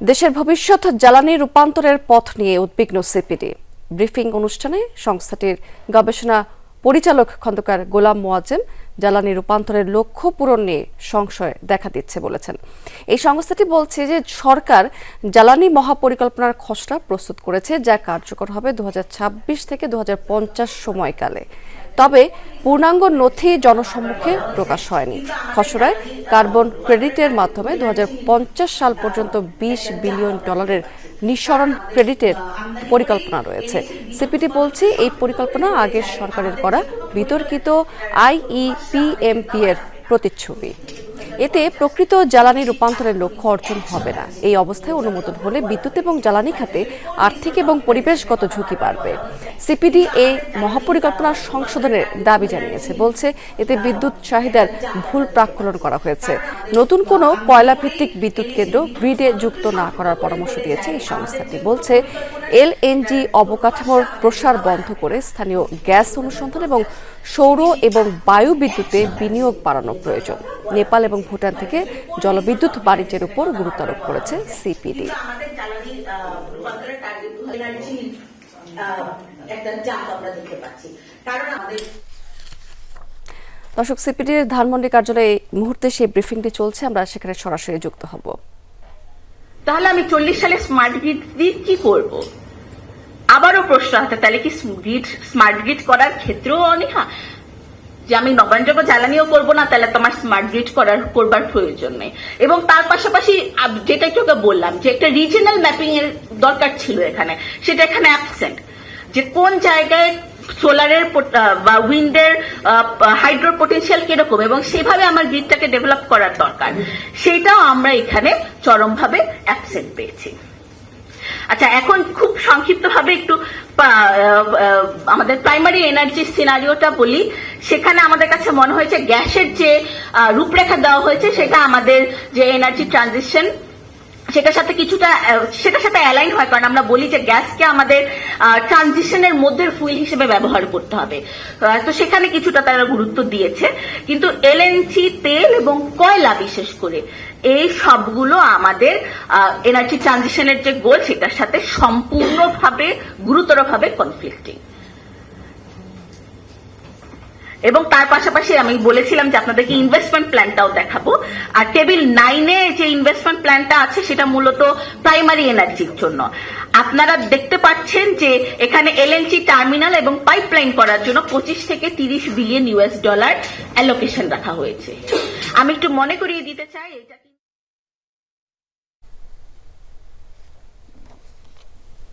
দেশের ভবিষ্যৎ জ্বালানি রূপান্তরের পথ নিয়ে উদ্বিগ্ন সিপিডি। ব্রিফিং অনুষ্ঠানে সংস্থাটির গবেষণা পরিচালক খন্দকার গোলাম মোয়াজ্জেম জ্বালানি রূপান্তরের লক্ষ্য পূরণ নিয়ে সংশয় দেখা দিচ্ছে বলেছেন। এই সংস্থাটি বলছে যে সরকার জ্বালানি মহাপরিকল্পনার খসড়া প্রস্তুত করেছে, যা কার্যকর হবে 2026 থেকে 2050 সময়কালে। তবে পূর্ণাঙ্গ নথি জনসম্মুখে প্রকাশ হয়নি। খসড়ায় কার্বন ক্রেডিটের মাধ্যমে 2050 সাল পর্যন্ত $20 বিলিয়ন নিঃসরণ ক্রেডিটের পরিকল্পনা রয়েছে। সিপিডি বলছে এই পরিকল্পনা আগের সরকারের করা বিতর্কিত IEPMP এর প্রতিচ্ছবি। এতে প্রকৃত জ্বালানি রূপান্তরের লক্ষ্য অর্জন হবে না। এই অবস্থায় অনুমোদন হলে বিদ্যুৎ এবং জ্বালানি খাতে আর্থিক এবং পরিবেশগত ঝুঁকি বাড়বে। সিপিডি এই মহাপরিকল্পনার সংশোধনের দাবি জানিয়েছে, বলছে এতে বিদ্যুৎ চাহিদার ভুল প্রাক্কলন করা হয়েছে। নতুন কোনো কয়লা ভিত্তিক বিদ্যুৎ কেন্দ্র গ্রিডে যুক্ত না করার পরামর্শ দিয়েছে এই সংস্থাটি। বলছে LNG অবকাঠামোর প্রসার বন্ধ করে স্থানীয় গ্যাস অনুসন্ধান এবং সৌর এবং বায়ু বিদ্যুতে বিনিয়োগ বাড়ানো প্রয়োজন। নেপাল এবং ভুটান থেকে জলবিদ্যুৎ বাণিজ্যের উপর গুরুত্ব আরোপ করেছে সিপিডি। দর্শক, সিপিডির ধানমন্ডি কার্যালয়ে এই মুহূর্তে সেই ব্রিফিংটি চলছে, আমরা সেখানে সরাসরি যুক্ত হব। তাহলে আমি 40 সালে স্মার্ট গ্রিড দিয়ে কি করব? আবারও প্রশ্ন আছে, তাহলে কি স্মার্ট গ্রিড করার ক্ষেত্রেও অনীহা যে আমি নবায়নযোগ্য জ্বালানিও করব না, তাহলে তোমার স্মার্ট গ্রিড করবার প্রয়োজন নেই। এবং তার পাশাপাশি যেটা তোকে বললাম যে একটা রিজিনাল ম্যাপিং এর দরকার ছিল এখানে, সেটা এখানে অ্যাবসেন্ট। যে কোন জায়গায় সোলারের বা উইন্ডের হাইড্রো পটেনশিয়াল কিরকম এবং সেভাবে আমার গ্রিডটাকে ডেভেলপ করার দরকার, সেটাও আমরা এখানে চরমভাবে অ্যাবসেন্ট পেয়েছি। আচ্ছা, এখন খুব সংক্ষিপ্তভাবে একটু আমাদের প্রাইমারি এনার্জি সিনারিওটা বলি। সেখানে আমাদের কাছে মনে হয়েছে গ্যাসের যে রূপরেখা দেওয়া হয়েছে সেটা আমাদের যে এনার্জি ট্রানজিশন সেটার সাথে অ্যালাইন হয়, কারণ আমরা বলি যে গ্যাসকে আমাদের ট্রানজিশনের মধ্যে ফুয়েল হিসেবে ব্যবহার করতে হবে। তো সেখানে কিছুটা তারা গুরুত্ব দিয়েছে, কিন্তু LNG তেল এবং কয়লা বিশেষ করে এই সবগুলো আমাদের এনার্জি ট্রানজিশনের যে গোল সেটার সাথে সম্পূর্ণভাবে গুরুতরভাবে কনফ্লিক্টিং। এবং তার পাশাপাশি আমি বলেছিলাম যে আপনাদেরকে ইনভেস্টমেন্ট প্ল্যানটাও দেখাবো। আর টেবিল 9-এ যে ইনভেস্টমেন্ট প্ল্যানটা আছে সেটা মূলত প্রাইমারি এনার্জির জন্য। আপনারা দেখতে পাচ্ছেন যে এখানে LNG টার্মিনাল এবং পাইপলাইন করার জন্য 25 থেকে 30 বিলিয়ন US ডলার অ্যালোকেশন রাখা হয়েছে। আমি একটু মনে করিয়ে দিতে চাই এটা